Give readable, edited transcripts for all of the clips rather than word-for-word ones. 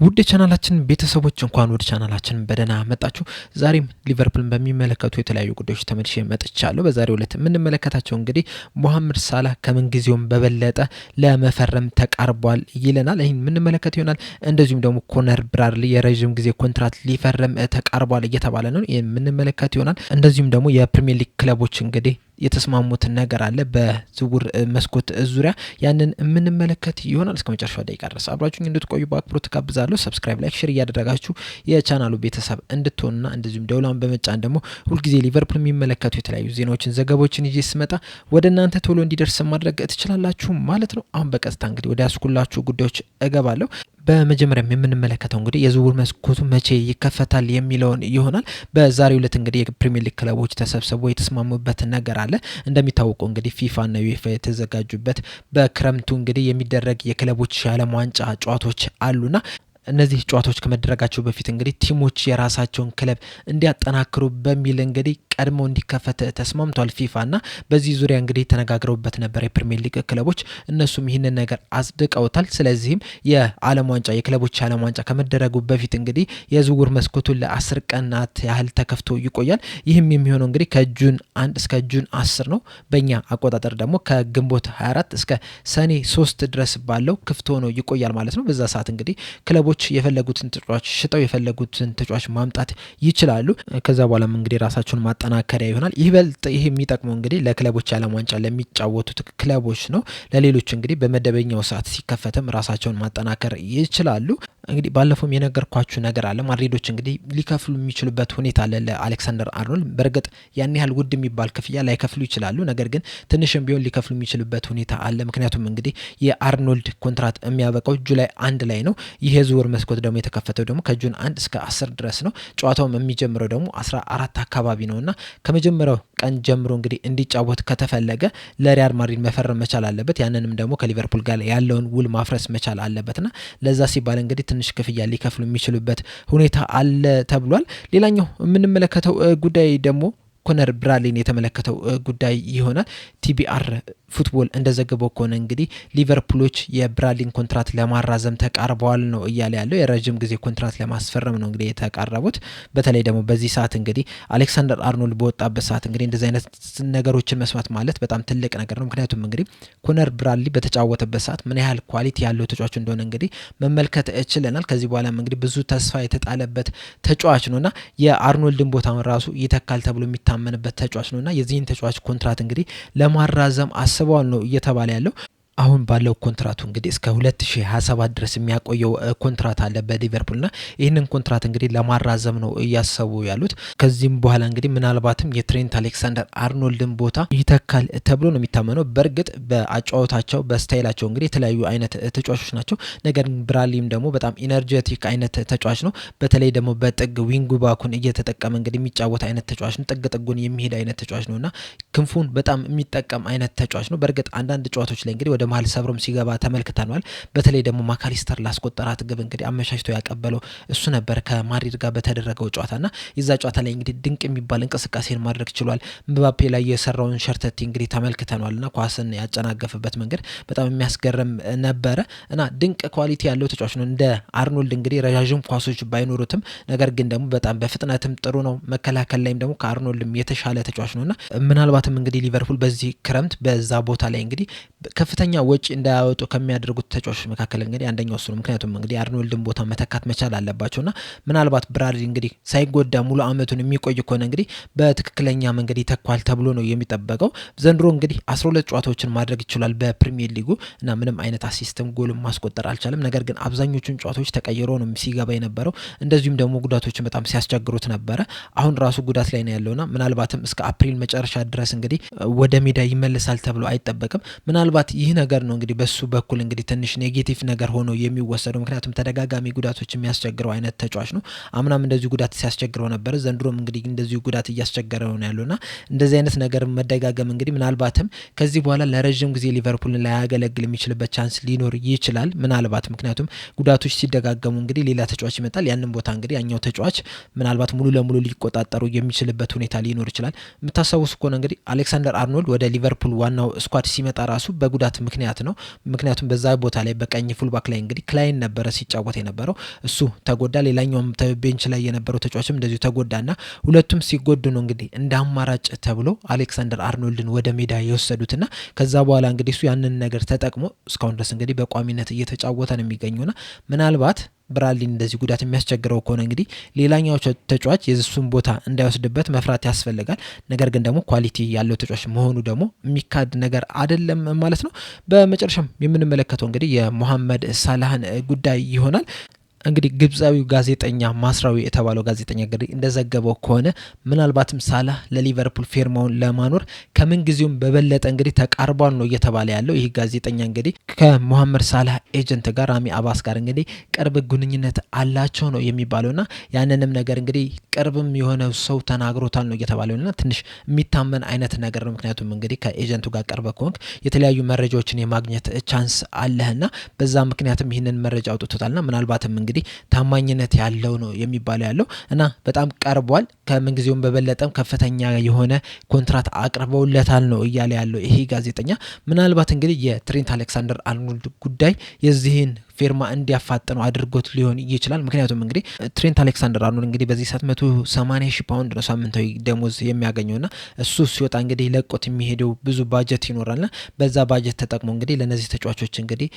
ውድ ቻናላችን ቤተሰቦች እንኳን ወደ ቻናላችን በደህና መጣችሁ። ዛሬም ሊቨርፑልን በሚመለከቱ የተለያዩ ጉዳዮች ተመልሼ መጥቻለሁ። በዛሬው ዕለት የምንመለከታቸው እንግዲህ ሙሐመድ ሳላህ ከምን ጊዜውም በበለጠ ለመፈረም ተቃርቧል ይለናል። ይህን የምንመለከት ይሆናል። እንደዚሁም ደግሞ ኮነር ብራድሊ የረዥም ጊዜ ኮንትራት ሊፈርም ተቃርቧል እየተባለ ነው። ይህን የምንመለከት ይሆናል። እንደዚሁም ደግሞ የፕሪሚየር ሊግ ክለቦች እንግዲህ የተስማሙት ነገር አለ በዝውውር መስኮት ዙሪያ ያንን የምንመለከት ይሆናል። እስከ መጨረሻው ደቂቃ ድረስ አብራችሁኝ እንድትቆዩ በአክብሮት ጋብዛለሁ። ሰብስክራይብ፣ ላይክ፣ ሼር እያደረጋችሁ የቻናሉ ቤተሰብ እንድትሆኑና እንደዚሁም ደውላን በመጫን ደግሞ ሁልጊዜ ሊቨርፑል የሚመለከቱ የተለያዩ ዜናዎችን፣ ዘገባዎችን ይዤ ስመጣ ወደ እናንተ ቶሎ እንዲደርስ ማድረግ ትችላላችሁ ማለት ነው። አሁን በቀጥታ እንግዲህ ወደ ያስኩላችሁ ጉዳዮች እገባለሁ። በመጀመሪያም የምንመለከተው እንግዲህ የዝውውር መስኮቱ መቼ ይከፈታል የሚለውን ይሆናል። በዛሬው ዕለት እንግዲህ የፕሪሚየር ሊግ ክለቦች ተሰብስበው የተስማሙበት ነገር አለ። እንደሚታወቀው እንግዲህ ፊፋና ዩኤፋ የተዘጋጁበት በክረምቱ እንግዲህ የሚደረግ የክለቦች የዓለም ዋንጫ ጨዋታዎች አሉና እነዚህ ጨዋታዎች ከመደረጋቸው በፊት እንግዲህ ቲሞች የራሳቸውን ክለብ እንዲያጠናክሩ በሚል እንግዲህ ቀድሞ እንዲከፈት ተስማምቷል ፊፋና በዚህ ዙሪያ እንግዲህ ተነጋግረውበት ነበር የፕሪሚየር ሊግ ክለቦች። እነሱም ይህንን ነገር አጽድቀውታል። ስለዚህም የዓለም ዋንጫ የክለቦች ዓለም ዋንጫ ከመደረጉ በፊት እንግዲህ የዝውውር መስኮቱን ለ10 ቀናት ያህል ተከፍቶ ይቆያል። ይህም የሚሆነው እንግዲህ ከጁን 1 እስከ ጁን 10 ነው። በእኛ አቆጣጠር ደግሞ ከግንቦት 24 እስከ ሰኔ 3 ድረስ ባለው ክፍት ሆኖ ይቆያል ማለት ነው። በዛ ሰዓት እንግዲህ ክለቦች የፈለጉትን ተጫዋች ሽጠው የፈለጉትን ተጫዋች ማምጣት ይችላሉ። ከዛ በኋላም እንግዲህ ራሳቸውን ማጠናከሪያ ይሆናል። ይህ የሚጠቅመው እንግዲህ ለክለቦች ዓለም ዋንጫ ለሚጫወቱት ክለቦች ነው። ለሌሎች እንግዲህ በመደበኛው ሰዓት ሲከፈትም ራሳቸውን ማጠናከር ይችላሉ። እንግዲህ ባለፈውም የነገርኳችሁ ነገር አለ። ማድሪዶች እንግዲህ ሊከፍሉ የሚችሉበት ሁኔታ አለ ለአሌክሳንደር አርኖልድ። በእርግጥ ያን ያህል ውድ የሚባል ክፍያ ላይከፍሉ ይችላሉ። ነገር ግን ትንሽም ቢሆን ሊከፍሉ የሚችሉበት ሁኔታ አለ። ምክንያቱም እንግዲህ የአርኖልድ ኮንትራት የሚያበቃው ጁላይ 1 ላይ ነው። ይህ የዝውውር መስኮት ደግሞ የተከፈተው ደግሞ ከጁን 1 እስከ 10 ድረስ ነው። ጨዋታውም የሚጀምረው ደግሞ 14 አካባቢ ነውና ከመጀመሪያው ቀን ጀምሮ እንግዲህ እንዲጫወት ከተፈለገ ለሪያል ማድሪድ መፈረም መቻል አለበት። ያንንም ደግሞ ከሊቨርፑል ጋር ያለውን ውል ማፍረስ መቻል አለበትና ለዛ ሲባል እንግዲህ ትንሽ ክፍያ ሊከፍሉ የሚችሉበት ሁኔታ አለ ተብሏል። ሌላኛው የምንመለከተው ጉዳይ ደግሞ ኮነር ብራድሊን የተመለከተው ጉዳይ ይሆናል። ቲቢአር ፉትቦል እንደዘገበው ከሆነ እንግዲህ ሊቨርፑሎች የብራድሊን ኮንትራት ለማራዘም ተቃርበዋል ነው እያለ ያለው። የረጅም ጊዜ ኮንትራት ለማስፈረም ነው እንግዲህ የተቃረቡት። በተለይ ደግሞ በዚህ ሰዓት እንግዲህ አሌክሳንደር አርኖልድ በወጣበት ሰዓት እንግዲህ እንደዚህ አይነት ነገሮችን መስማት ማለት በጣም ትልቅ ነገር ነው። ምክንያቱም እንግዲህ ኮነር ብራድሊ በተጫወተበት ሰዓት ምን ያህል ኳሊቲ ያለው ተጫዋች እንደሆነ እንግዲህ መመልከት ችለናል። ከዚህ በኋላም እንግዲህ ብዙ ተስፋ የተጣለበት ተጫዋች ነውና የአርኖልድን ቦታ ራሱ ይተካል ተብሎ የሚታመንበት ተጫዋች ነውና የዚህን ተጫዋች ኮንትራት እንግዲህ ለማራዘም አስበዋል ነው እየተባለ ያለው። አሁን ባለው ኮንትራቱ እንግዲህ እስከ 2027 ድረስ የሚያቆየው ኮንትራት አለ በሊቨርፑልና ይህንን ኮንትራት እንግዲህ ለማራዘም ነው እያሰቡ ያሉት። ከዚህም በኋላ እንግዲህ ምናልባትም የትሬንት አሌክሳንደር አርኖልድን ቦታ ይተካል ተብሎ ነው የሚታመነው። በእርግጥ በአጫወታቸው በስታይላቸው እንግዲህ የተለያዩ አይነት ተጫዋቾች ናቸው። ነገር ግን ብራድሊም ደግሞ በጣም ኢነርጄቲክ አይነት ተጫዋች ነው። በተለይ ደግሞ በጥግ ዊንግ ባኩን እየተጠቀመ እንግዲህ የሚጫወት አይነት ተጫዋች ነው። ጥግ ጥጉን የሚሄድ አይነት ተጫዋች ነውና ክንፉን በጣም የሚጠቀም አይነት ተጫዋች ነው። በእርግጥ አንዳንድ ጨዋታዎች ላይ እንግዲህ ወደ መሀል ሰብሮም ሲገባ ተመልክተናል። በተለይ ደግሞ ማካሊስተር ላስቆጠራት ግብ እንግዲህ አመቻችቶ ያቀበለው እሱ ነበር ከማድሪድ ጋር በተደረገው ጨዋታና የዛ ጨዋታ ላይ እንግዲህ ድንቅ የሚባል እንቅስቃሴን ማድረግ ችሏል። ምባፔ ላይ የሰራውን ሸርተቲ እንግዲህ ተመልክተናልና ኳስን ያጨናገፈበት መንገድ በጣም የሚያስገርም ነበረ እና ድንቅ ኳሊቲ ያለው ተጫዋች ነው። እንደ አርኖልድ እንግዲህ ረዣዥም ኳሶች ባይኖሩትም ነገር ግን ደግሞ በጣም በፍጥነትም ጥሩ ነው። መከላከል ላይም ደግሞ ከአርኖልድም የተሻለ ተጫዋች ነውና ምናልባትም እንግዲህ ሊቨርፑል በዚህ ክረምት በዛ ቦታ ላይ እንግዲህ ከፍተኛ ወጪ እንዳያወጡ ከሚያደርጉት ተጫዋቾች መካከል እንግዲህ አንደኛው እሱ ነው። ምክንያቱም እንግዲህ አርኖልድን ቦታ መተካት መቻል አለባቸውና ምናልባት ብራድሊ እንግዲህ ሳይጎዳ ሙሉ አመቱን የሚቆይ ከሆነ እንግዲህ በትክክለኛ መንገድ ይተኳል ተብሎ ነው የሚጠበቀው። ዘንድሮ እንግዲህ 12 ጨዋታዎችን ማድረግ ይችላል በፕሪሚየር ሊጉ እና ምንም አይነት አሲስትም ጎልም ማስቆጠር አልቻለም። ነገር ግን አብዛኞቹን ጨዋታዎች ተቀይሮ ነው ሲገባ የነበረው። እንደዚሁም ደግሞ ጉዳቶችን በጣም ሲያስቸግሩት ነበረ። አሁን ራሱ ጉዳት ላይ ነው ያለውና ምናልባትም እስከ አፕሪል መጨረሻ ድረስ እንግዲህ ወደ ሜዳ ይመለሳል ተብሎ አይጠበቅም። ምናልባት ይህ ነገር ነው እንግዲህ በሱ በኩል እንግዲህ ትንሽ ኔጌቲቭ ነገር ሆኖ የሚወሰደው። ምክንያቱም ተደጋጋሚ ጉዳቶች የሚያስቸግረው አይነት ተጫዋች ነው። አምናም እንደዚሁ ጉዳት ሲያስቸግረው ነበር። ዘንድሮም እንግዲህ እንደዚሁ ጉዳት እያስቸገረው ነው ያለውና እንደዚህ አይነት ነገር መደጋገም እንግዲህ ምናልባትም ከዚህ በኋላ ለረጅም ጊዜ ሊቨርፑልን ላያገለግል የሚችልበት ቻንስ ሊኖር ይችላል። ምናልባት ምክንያቱም ጉዳቶች ሲደጋገሙ እንግዲህ ሌላ ተጫዋች ይመጣል። ያንን ቦታ እንግዲህ ያኛው ተጫዋች ምናልባት ሙሉ ለሙሉ ሊቆጣጠሩ የሚችልበት ሁኔታ ሊኖር ይችላል። የምታስታውሱ ከሆነ እንግዲህ አሌክሳንደር አርኖልድ ወደ ሊቨርፑል ዋናው ስኳድ ሲመጣ ራሱ በጉዳት ምክንያት ነው። ምክንያቱም በዛ ቦታ ላይ በቀኝ ፉልባክ ላይ እንግዲህ ክላይን ነበረ ሲጫወት የነበረው፣ እሱ ተጎዳ። ሌላኛውም ቤንች ላይ የነበረው ተጫዋችም እንደዚሁ ተጎዳና ሁለቱም ሲጎዱ ነው እንግዲህ እንደ አማራጭ ተብሎ አሌክሳንደር አርኖልድን ወደ ሜዳ የወሰዱትና ከዛ በኋላ እንግዲህ እሱ ያንን ነገር ተጠቅሞ እስካሁን ድረስ እንግዲህ በቋሚነት እየተጫወተ ነው የሚገኘውና ምናልባት ብራድሊን እንደዚህ ጉዳት የሚያስቸግረው ከሆነ እንግዲህ ሌላኛው ተጫዋች የሱን ቦታ እንዳይወስድበት መፍራት ያስፈልጋል። ነገር ግን ደግሞ ኳሊቲ ያለው ተጫዋች መሆኑ ደግሞ የሚካድ ነገር አይደለም ማለት ነው። በመጨረሻም የምንመለከተው እንግዲህ የሞሐመድ ሳላህን ጉዳይ ይሆናል። እንግዲህ ግብፃዊው ጋዜጠኛ ማስራዊ የተባለው ጋዜጠኛ እንግዲህ እንደዘገበው ከሆነ ምናልባትም ሳላህ ለሊቨርፑል ፊርማውን ለማኖር ከምን ጊዜውም በበለጠ እንግዲህ ተቃርቧል ነው እየተባለ ያለው። ይህ ጋዜጠኛ እንግዲህ ከሞሐመድ ሳላህ ኤጀንት ጋር ራሚ አባስ ጋር እንግዲህ ቅርብ ግንኙነት አላቸው ነው የሚባለውና ያንንም ነገር እንግዲህ ቅርብም የሆነ ሰው ተናግሮታል ነው እየተባለውና ትንሽ የሚታመን አይነት ነገር ነው። ምክንያቱም እንግዲህ ከኤጀንቱ ጋር ቅርብ ከሆንክ የተለያዩ መረጃዎችን የማግኘት ቻንስ አለህና በዛ ምክንያትም ይህንን መረጃ አውጥቶታልና ምናልባትም እንግዲህ ታማኝነት ያለው ነው የሚባለው ያለው እና በጣም ቀርቧል። ከምንጊዜውም በበለጠም ከፍተኛ የሆነ ኮንትራት አቅርበውለታል ነው እያለ ያለው ይሄ ጋዜጠኛ። ምናልባት እንግዲህ የትሬንት አሌክሳንደር አርኖልድ ጉዳይ የዚህን ፊርማ እንዲያፋጥነው አድርጎት ሊሆን ይችላል። ምክንያቱም እንግዲህ ትሬንት አሌክሳንደር አርኖልድ እንግዲህ በዚህ ሰዓት 180,000 ፓውንድ ነው ሳምንታዊ ደሞዝ የሚያገኘውና እሱ ሲወጣ እንግዲህ ለቆት የሚሄደው ብዙ ባጀት ይኖራልና በዛ ባጀት ተጠቅሞ እንግዲህ ለነዚህ ተጫዋቾች እንግዲህ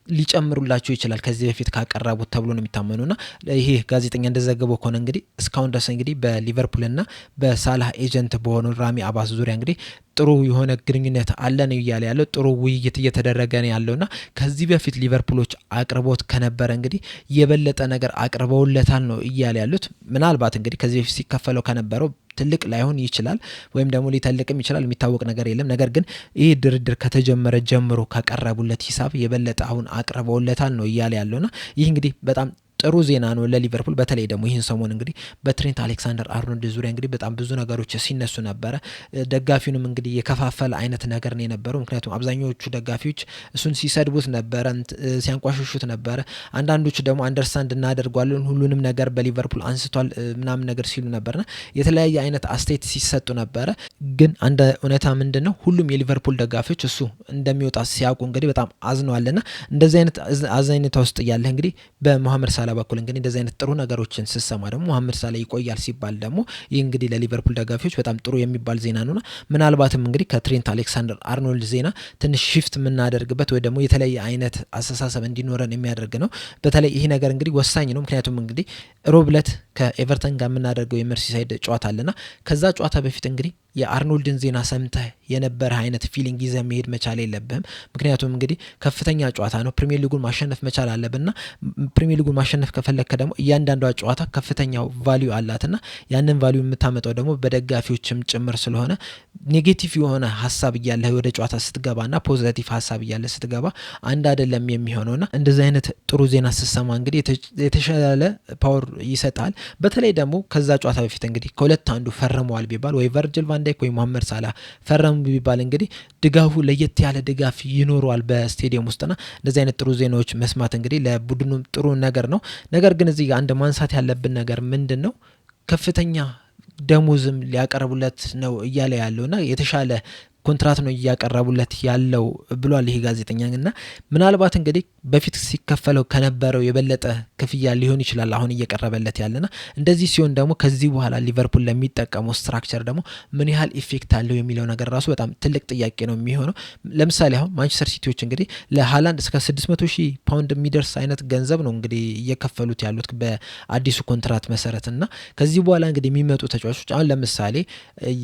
ሊጨምሩላቸው ይችላል ከዚህ በፊት ካቀረቡት ተብሎ ነው የሚታመኑና ይሄ ጋዜጠኛ እንደዘገበው ከሆነ እንግዲህ እስካሁን ድረስ እንግዲህ በሊቨርፑልና በሳላህ ኤጀንት በሆነው ራሚ አባስ ዙሪያ እንግዲህ ጥሩ የሆነ ግንኙነት አለ ነው እያለ ያለው። ጥሩ ውይይት እየተደረገ ነው ያለውና ከዚህ በፊት ሊቨርፑሎች አቅርቦት ከነበረ እንግዲህ የበለጠ ነገር አቅርበውለታል ነው እያለ ያሉት። ምናልባት እንግዲህ ከዚህ በፊት ሲከፈለው ከነበረው ትልቅ ላይሆን ይችላል ወይም ደግሞ ሊተልቅም ይችላል፣ የሚታወቅ ነገር የለም። ነገር ግን ይህ ድርድር ከተጀመረ ጀምሮ ካቀረቡለት ሂሳብ የበለጠ አሁን አቅርበውለታል ነው እያለ ያለውና ይህ እንግዲህ በጣም ጥሩ ዜና ነው ለሊቨርፑል። በተለይ ደግሞ ይህን ሰሞን እንግዲህ በትሬንት አሌክሳንደር አርኖልድ ዙሪያ እንግዲህ በጣም ብዙ ነገሮች ሲነሱ ነበረ። ደጋፊውንም እንግዲህ የከፋፈለ አይነት ነገር ነው የነበረው። ምክንያቱም አብዛኞቹ ደጋፊዎች እሱን ሲሰድቡት ነበረ፣ ሲያንቋሽሹት ነበረ። አንዳንዶቹ ደግሞ አንደርስታንድ እናደርጓለን ሁሉንም ነገር በሊቨርፑል አንስቷል ምናምን ነገር ሲሉ ነበርና የተለያየ አይነት አስተያየት ሲሰጡ ነበረ። ግን አንድ እውነታ ምንድን ነው፣ ሁሉም የሊቨርፑል ደጋፊዎች እሱ እንደሚወጣ ሲያውቁ እንግዲህ በጣም አዝነዋልና እንደዚህ አይነት አዛኝታ ውስጥ እያለ እንግዲህ በሞሐመድ ሳላ በኩል እንግዲህ እንደዚህ አይነት ጥሩ ነገሮችን ስሰማ ደግሞ መሐመድ ሳላ ይቆያል ሲባል ደግሞ ይህ እንግዲህ ለሊቨርፑል ደጋፊዎች በጣም ጥሩ የሚባል ዜና ነውና ምናልባትም እንግዲህ ከትሬንት አሌክሳንደር አርኖልድ ዜና ትንሽ ሽፍት የምናደርግበት ወይ ደግሞ የተለየ አይነት አስተሳሰብ እንዲኖረን የሚያደርግ ነው። በተለይ ይህ ነገር እንግዲህ ወሳኝ ነው። ምክንያቱም እንግዲህ ሮብ ዕለት ከኤቨርተን ጋር የምናደርገው የመርሲሳይድ ጨዋታ አለና ከዛ ጨዋታ በፊት እንግዲህ የአርኖልድን ዜና ሰምተህ የነበረ አይነት ፊሊንግ ይዘህ መሄድ መቻል የለብህም። ምክንያቱም እንግዲህ ከፍተኛ ጨዋታ ነው፣ ፕሪሚየር ሊጉን ማሸነፍ መቻል አለብና ፕሪሚየር ሊጉን ማሸነፍ ከፈለግከ ደግሞ እያንዳንዷ ጨዋታ ከፍተኛው ቫልዩ አላትና ያንን ቫልዩ የምታመጣው ደግሞ በደጋፊዎችም ጭምር ስለሆነ ኔጌቲቭ የሆነ ሀሳብ እያለ ወደ ጨዋታ ስትገባና ፖዚቲቭ ሀሳብ እያለ ስትገባ አንድ አይደለም የሚሆነውና እንደዚህ አይነት ጥሩ ዜና ስትሰማ እንግዲህ የተሻለ ፓወር ይሰጣል። በተለይ ደግሞ ከዛ ጨዋታ በፊት እንግዲህ ከሁለት አንዱ ፈርመዋል ቢባል ወይ ቨርጅል ቫን ዳይክ ወይ መሐመድ ሳላ ፈረሙ ቢባል እንግዲህ ድጋፉ ለየት ያለ ድጋፍ ይኖረዋል በስቴዲየም ውስጥና እንደዚህ አይነት ጥሩ ዜናዎች መስማት እንግዲህ ለቡድኑ ጥሩ ነገር ነው። ነገር ግን እዚህ አንድ ማንሳት ያለብን ነገር ምንድን ነው፣ ከፍተኛ ደሞዝም ሊያቀርቡለት ነው እያለ ያለውና የተሻለ ኮንትራት ነው እያቀረቡለት ያለው ብሏል ይሄ ጋዜጠኛ። እና ምናልባት እንግዲህ በፊት ሲከፈለው ከነበረው የበለጠ ክፍያ ሊሆን ይችላል አሁን እየቀረበለት ያለና እንደዚህ ሲሆን ደግሞ ከዚህ በኋላ ሊቨርፑል ለሚጠቀመው ስትራክቸር ደግሞ ምን ያህል ኢፌክት አለው የሚለው ነገር ራሱ በጣም ትልቅ ጥያቄ ነው የሚሆነው። ለምሳሌ አሁን ማንቸስተር ሲቲዎች እንግዲህ ለሃላንድ እስከ 600,000 ፓውንድ የሚደርስ አይነት ገንዘብ ነው እንግዲህ እየከፈሉት ያሉት በአዲሱ ኮንትራት መሰረት እና ከዚህ በኋላ እንግዲህ የሚመጡ ተጫዋቾች አሁን ለምሳሌ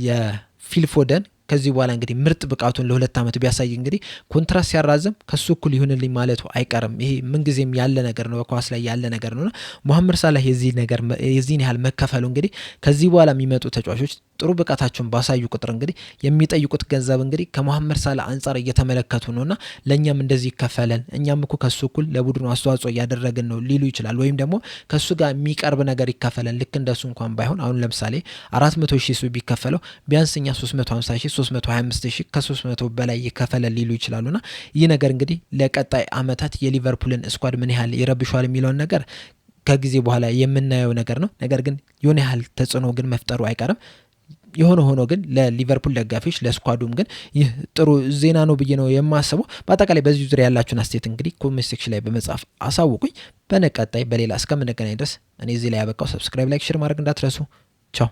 የፊል ፎደን ከዚህ በኋላ እንግዲህ ምርጥ ብቃቱን ለ2 ዓመት ቢያሳይ እንግዲህ ኮንትራት ሲያራዝም ከሱ እኩል ይሁንልኝ ማለቱ አይቀርም። ይሄ ምንጊዜም ያለ ነገር ነው፣ በኳስ ላይ ያለ ነገር ነውና መሐመድ ሳላህ የዚህን ያህል መከፈሉ እንግዲህ ከዚህ በኋላ የሚመጡ ተጫዋቾች ጥሩ ብቃታቸውን ባሳዩ ቁጥር እንግዲህ የሚጠይቁት ገንዘብ እንግዲህ ከመሐመድ ሳላህ አንጻር እየተመለከቱ ነውና ለኛም እንደዚህ ይከፈለን፣ እኛም እኮ ከሱ እኩል ለቡድኑ አስተዋጽኦ እያደረግን ነው ሊሉ ይችላል። ወይም ደግሞ ከሱ ጋር የሚቀርብ ነገር ይከፈለን፣ ልክ እንደሱ እንኳን ባይሆን አሁን ለምሳሌ 400,000 ሱ ቢከፈለው ቢያንስ እኛ 350,000 325,000 ከ300 በላይ ይከፈላል ሊሉ ይችላሉና ይህ ነገር እንግዲህ ለቀጣይ አመታት የሊቨርፑልን ስኳድ ምን ያህል ይረብሻል የሚለውን ነገር ከጊዜ በኋላ የምናየው ነገር ነው። ነገር ግን የሆነ ያህል ተጽዕኖ ግን መፍጠሩ አይቀርም። የሆነ ሆኖ ግን ለሊቨርፑል ደጋፊዎች ለስኳዱም ግን ይህ ጥሩ ዜና ነው ብዬ ነው የማስበው። በአጠቃላይ በዚህ ዙሪያ ያላችሁን አስተያየት እንግዲህ ኮሜንት ሴክሽን ላይ በመጻፍ አሳውቁኝ። በቀጣይ በሌላ እስከምንገናኝ ድረስ እኔ እዚህ ላይ ያበቃው። ሰብስክራይብ፣ ላይክ፣ ሼር ማድረግ እንዳትረሱ። ቻው